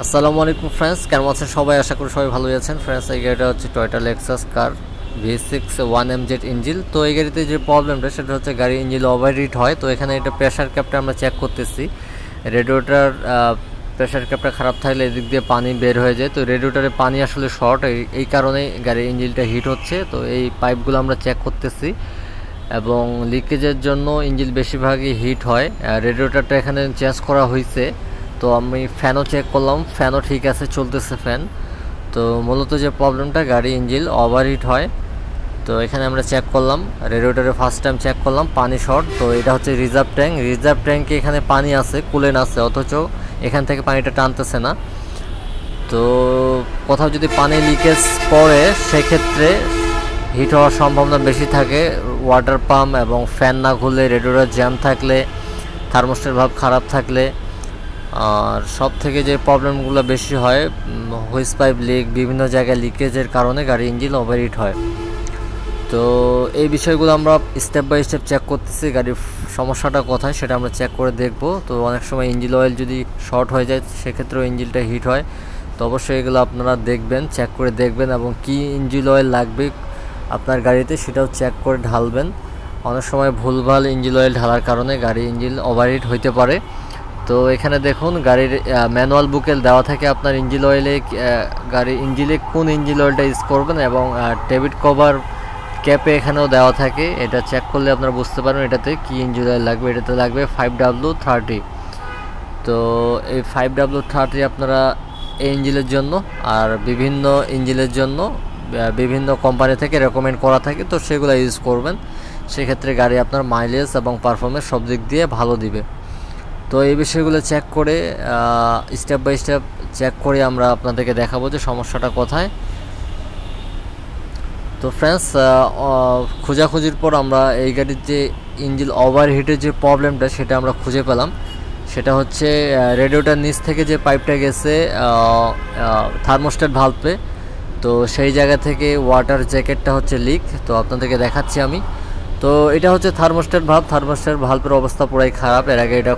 আসসালামু আলাইকুম ফ্রেন্ডস, কেমন আছেন সবাই? আশা করি সবাই ভালোই আছেন। ফ্রেন্ডস, এই গাড়িটা হচ্ছে টয়োটা লেক্সাস কার V6 1MZ ইঞ্জিন। তো এই গাড়িতে যে প্রবলেমটা সেটা হচ্ছে গাড়ির ইঞ্জিন ওভারহিট হয়। তো এখানে এটা প্রেশার ক্যাপটা আমরা চেক করতেছি। রেডিওটার প্রেশার ক্যাপটা খারাপ থাকলে এদিক দিয়ে পানি বের হয়ে যায়। তো রেডিওটারে পানি আসলে শর্ট, এই কারণেই গাড়ির ইঞ্জিনটা হিট হচ্ছে। তো এই পাইপগুলো আমরা চেক করতেছি এবং লিকেজের জন্য ইঞ্জিন বেশিরভাগই হিট হয়। রেডিওটারটা এখানে চেঞ্জ করা হয়েছে। তো আমি ফ্যানও চেক করলাম, ফ্যানও ঠিক আছে, চলতেছে ফ্যান। তো মূলত যে প্রবলেমটা গাড়ি ইঞ্জিন ওভারহিট হয়। তো এখানে আমরা চেক করলাম, রেডিওটারে ফার্স্ট টাইম চেক করলাম পানি শর্ট। তো এটা হচ্ছে রিজার্ভ ট্যাঙ্কে এখানে পানি আছে, কুলেন আছে, অথচ এখান থেকে পানিটা টানতেছে না। তো কোথাও যদি পানি লিকেজ করে সেক্ষেত্রে হিট হওয়ার সম্ভাবনা বেশি থাকে। ওয়াটার পাম্প এবং ফ্যান না ঘুরলে, রেডিওটার জ্যাম থাকলে, থার্মোস্টেট ভালভ খারাপ থাকলে, আর সব থেকে যে প্রবলেমগুলো বেশি হয় হুইস পাইপ লিক, বিভিন্ন জায়গায় লিকেজের কারণে গাড়ি ইঞ্জিন ওভারহিট হয়। তো এই বিষয়গুলো আমরা স্টেপ বাই স্টেপ চেক করতেছি। গাড়ির সমস্যাটা কোথায় সেটা আমরা চেক করে দেখব। তো অনেক সময় ইঞ্জিন অয়েল যদি শর্ট হয়ে যায় সেক্ষেত্রেও ইঞ্জিনটা হিট হয়। তো অবশ্যই এগুলো আপনারা দেখবেন, চেক করে দেখবেন এবং কি ইঞ্জিন অয়েল লাগবে আপনার গাড়িতে সেটাও চেক করে ঢালবেন। অনেক সময় ভুলভাল ইঞ্জিন অয়েল ঢালার কারণে গাড়ি ইঞ্জিন ওভারহিট হইতে পারে। তো এখানে দেখুন গাড়ির ম্যানুয়াল বুকে দেওয়া থাকে আপনার ইঞ্জিন অয়েলে, গাড়ির ইঞ্জিনে কোন ইঞ্জিন অয়েলটা ইউজ করবেন এবং ডেবিট কভার ক্যাপে এখানেও দেওয়া থাকে। এটা চেক করলে আপনারা বুঝতে পারবেন এটাতে কি ইঞ্জিন অয়েল লাগবে। এটাতে লাগবে 5W30। তো এই 5W30 আপনারা এই ইঞ্জিনের জন্য আর বিভিন্ন ইঞ্জিনের জন্য বিভিন্ন কোম্পানি থেকে রেকমেন্ড করা থাকে। তো সেগুলো ইউজ করবেন, সেক্ষেত্রে গাড়ি আপনার মাইলেজ এবং পারফরমেন্স সব দিক দিয়ে ভালো দিবে। তো এই বিষয়গুলো চেক করে স্টেপ বাই স্টেপ চেক করে আমরা আপনাদেরকে দেখাবো যে সমস্যাটা কোথায়। তো ফ্রেন্ডস, খোঁজাখুঁজির পর আমরা এই গাড়ির যে ইঞ্জিন ওভারহিটের যে প্রবলেমটা সেটা আমরা খুঁজে পেলাম। সেটা হচ্ছে রেডিওটার নিচ থেকে যে পাইপটা গেছে থার্মোস্টেট ভালভে, তো সেই জায়গা থেকে ওয়াটার জ্যাকেটটা হচ্ছে লিক। তো আপনাদেরকে দেখাচ্ছি আমি। তো এটা হচ্ছে থার্মোস্টেট ভালভের অবস্থা পুরাই খারাপ। এর আগে এটা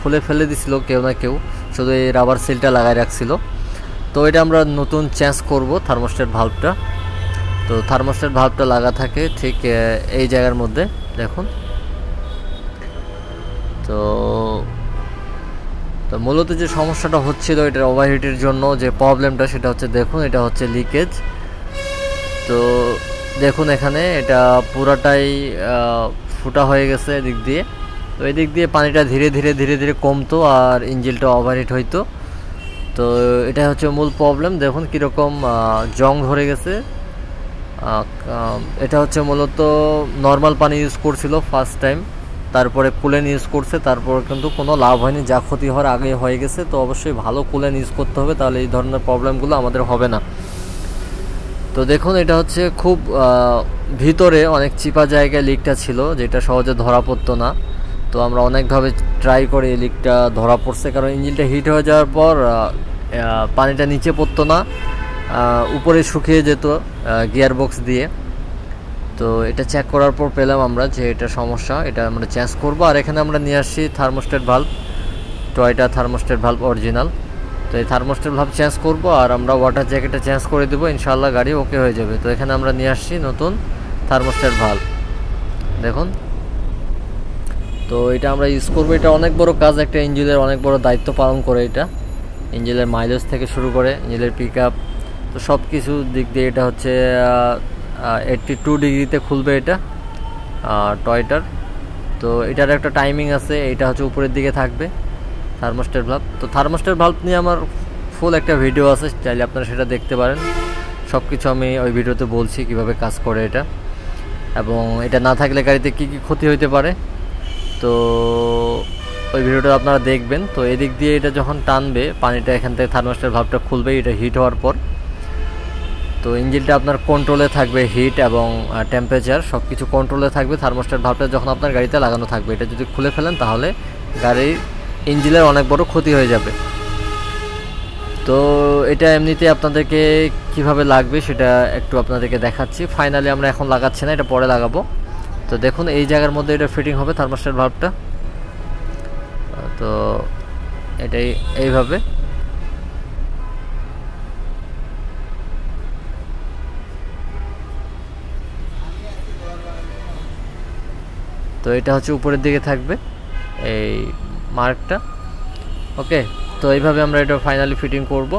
খুলে ফেলে দিছিল কেউ না কেউ, শুধু এই রাবার সিলটা লাগাই রাখছিল। তো এটা আমরা নতুন চেঞ্জ করব থার্মোস্টেট ভালভটা। তো থার্মোস্টেট ভালভটা লাগা থাকে ঠিক এই জায়গার মধ্যে দেখুন। তো মূলত যে সমস্যাটা হচ্ছিল এটার ওভারহিটের জন্য যে প্রবলেমটা সেটা হচ্ছে দেখুন, এটা হচ্ছে লিকেজ। তো দেখুন এখানে এটা পুরাটাই ফুটা হয়ে গেছে এদিক দিয়ে। তো এদিক দিয়ে পানিটা ধীরে ধীরে কমতো আর ইঞ্জিনটা ওভারহিট হইতো। তো এটা হচ্ছে মূল প্রবলেম। দেখুন কীরকম জং ধরে গেছে। এটা হচ্ছে মূলত নর্মাল পানি ইউজ করছিল ফার্স্ট টাইম, তারপরে কুলেন ইউজ করছে, তারপর কিন্তু কোনো লাভ হয়নি, যা ক্ষতি হওয়ার আগে হয়ে গেছে। তো অবশ্যই ভালো কুলেন ইউজ করতে হবে, তাহলে এই ধরনের প্রবলেমগুলো আমাদের হবে না। তো দেখুন এটা হচ্ছে খুব ভিতরে অনেক চিপা জায়গায় লিকটা ছিল, যেটা সহজে ধরা পড়তো না। তো আমরা অনেকভাবে ট্রাই করে এই লিকটা ধরা পড়ছে, কারণ ইঞ্জিনটা হিট হয়ে যাওয়ার পর পানিটা নিচে পড়তো না, উপরে শুকিয়ে যেত গিয়ার বক্স দিয়ে। তো এটা চেক করার পর পেলাম আমরা যে এটা সমস্যা, এটা আমরা চেঞ্জ করবো। আর এখানে আমরা নিয়ে আসছি thermostat valve, Toyota thermostat valve original. তো এই থার্মোস্টেট ভালভ চেঞ্জ করব আর আমরা ওয়াটার জ্যাকেটটা চেঞ্জ করে দেবো, ইনশাআল্লাহ গাড়ি ওকে হয়ে যাবে। তো এখানে আমরা নিয়ে আসছি নতুন থার্মোস্টেট ভালভ দেখুন। তো এটা আমরা ইউজ করবো। এটা অনেক বড় কাজ, একটা ইঞ্জিনের অনেক বড় দায়িত্ব পালন করে এটা। ইঞ্জিনের মাইলেজ থেকে শুরু করে ইঞ্জিনের পিক আপ, তো সব কিছু দিক দিয়ে এটা হচ্ছে 82 ডিগ্রিতে খুলবে এটা টয়টার। তো এটার একটা টাইমিং আছে, এটা হচ্ছে উপরের দিকে থাকবে থার্মোস্টেট ভালভ। তো থার্মোস্টেট ভালভ নিয়ে আমার ফুল একটা ভিডিও আছে, চাইলে আপনারা সেটা দেখতে পারেন। সব কিছু আমি ওই ভিডিওতে বলছি কিভাবে কাজ করে এটা, এবং এটা না থাকলে গাড়িতে কী কী ক্ষতি হইতে পারে। তো ওই ভিডিওটা আপনারা দেখবেন। তো এদিক দিয়ে এটা যখন টানবে পানিটা, এখান থেকে থার্মোস্টেট ভালভটা খুলবে এটা হিট হওয়ার পর। তো ইঞ্জিনটা আপনার কন্ট্রোলে থাকবে, হিট এবং টেম্পারেচার সব কিছু কন্ট্রোলে থাকবে থার্মোস্টেট ভালভটা যখন আপনার গাড়িতে লাগানো থাকবে। এটা যদি খুলে ফেলেন তাহলে গাড়ির ইঞ্জিনের অনেক বড় ক্ষতি হয়ে যাবে। তো এটা এমনিতে আপনাদেরকে কিভাবে লাগবে সেটা একটু আপনাদেরকে দেখাচ্ছি। ফাইনালি আমরা এখন লাগাচ্ছি না, এটা পরে লাগাবো। তো দেখুন এই জায়গার মধ্যে এটা ফিটিং হবে থার্মোস্টেট ভালভটা। তো এটাই এইভাবে তো এটা হচ্ছে উপরের দিকে থাকবে এই মার্কটা। ওকে, তো এইভাবে আমরা এটা ফাইনালি ফিটিং করব।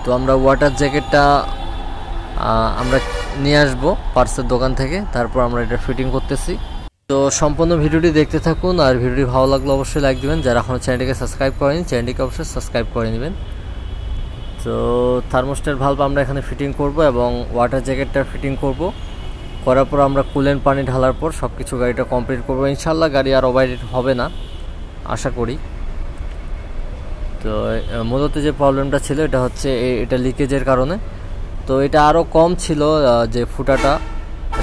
তো আমরা ওয়াটার জ্যাকেটটা আমরা নিয়ে আসবো পার্টসের দোকান থেকে, তারপর আমরা এটা ফিটিং করতেছি। তো সম্পূর্ণ ভিডিওটি দেখতে থাকুন, আর ভিডিওটি ভালো লাগলে অবশ্যই লাইক দিবেন। যারা এখনও চ্যানেলটিকে সাবস্ক্রাইব করেনি চ্যানেলটিকে অবশ্যই সাবস্ক্রাইব করে নেবেন। তো থার্মোস্টেট ভালভ আমরা এখানে ফিটিং করব এবং ওয়াটার জ্যাকেটটা ফিটিং করব। করার পর আমরা কুলেন্ট পানি ঢালার পর সব কিছু গাড়িটা কমপ্লিট করবো ইনশাল্লাহ। গাড়ি আর ওভারহিট হবে না আশা করি। তো মূলত যে প্রবলেমটা ছিল এটা হচ্ছে এটা লিকেজের কারণে। তো এটা আরও কম ছিল, যে ফুটাটা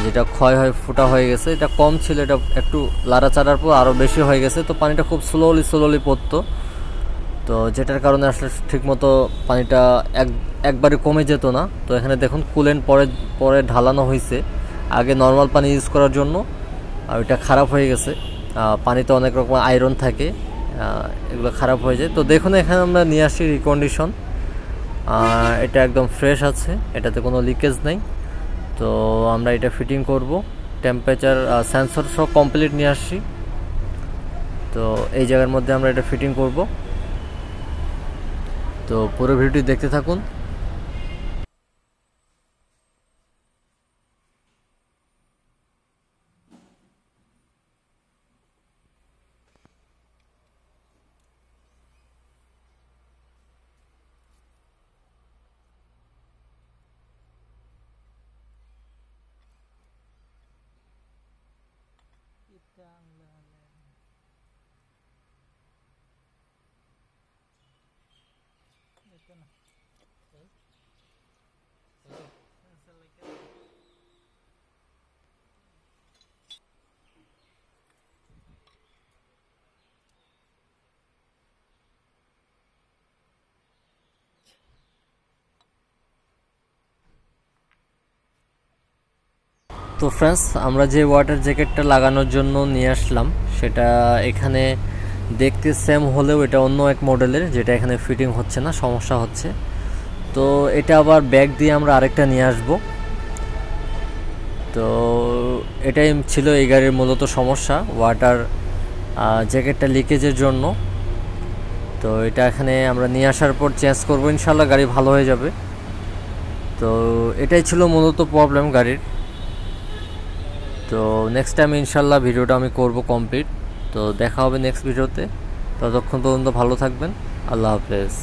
যেটা ক্ষয় হয়ে ফুটা হয়ে গেছে এটা কম ছিল, এটা একটু লাড়াচাড়ার পর আরও বেশি হয়ে গেছে। তো পানিটা খুব স্লোলি পড়তো, তো যেটার কারণে আসলে ঠিকমতো পানিটা একবারে কমে যেত না। তো এখানে দেখুন কুলেন্ট পরে ঢালানো হয়েছে আগে নর্মাল পানি ইউজ করার জন্য, আর ওইটা খারাপ হয়ে গেছে। পানিতে অনেক রকম আয়রন থাকে, এগুলো খারাপ হয়ে যায়। তো দেখুন এখানে আমরা নিয়ে আসছি রিকন্ডিশন, এটা একদম ফ্রেশ আছে, এটাতে কোনো লিকেজ নেই। তো আমরা এটা ফিটিং করব, টেম্পারেচার সেন্সর সব কমপ্লিট নিয়ে আসছি। তো এই জায়গার মধ্যে আমরা এটা ফিটিং করব। তো পুরো ভিডিওটি দেখতে থাকুন। তো ফ্রেন্ডস, আমরা যে ওয়াটার জ্যাকেটটা লাগানোর জন্য নিয়ে আসলাম সেটা এখানে দেখতে সেম হলেও এটা অন্য এক মডেলের, যেটা এখানে ফিটিং হচ্ছে না, সমস্যা হচ্ছে। তো এটা আবার ব্যাগ দিয়ে আমরা আরেকটা নিয়ে আসব। তো এটাই ছিল এই গাড়ির মূলত সমস্যা, ওয়াটার জ্যাকেটটা লিকেজের জন্য। তো এটা এখানে আমরা নিয়ে আসার পর চেঞ্জ করবো ইনশাল্লাহ, গাড়ি ভালো হয়ে যাবে। তো এটাই ছিল মূলত প্রবলেম গাড়ির। তো নেক্সট টাইম ইনশাল্লাহ ভিডিওটা আমি করব কমপ্লিট। তো দেখা হবে নেক্সট ভিডিওতে, ততক্ষণ পর্যন্ত ভালো থাকবেন। আল্লাহ হাফেজ।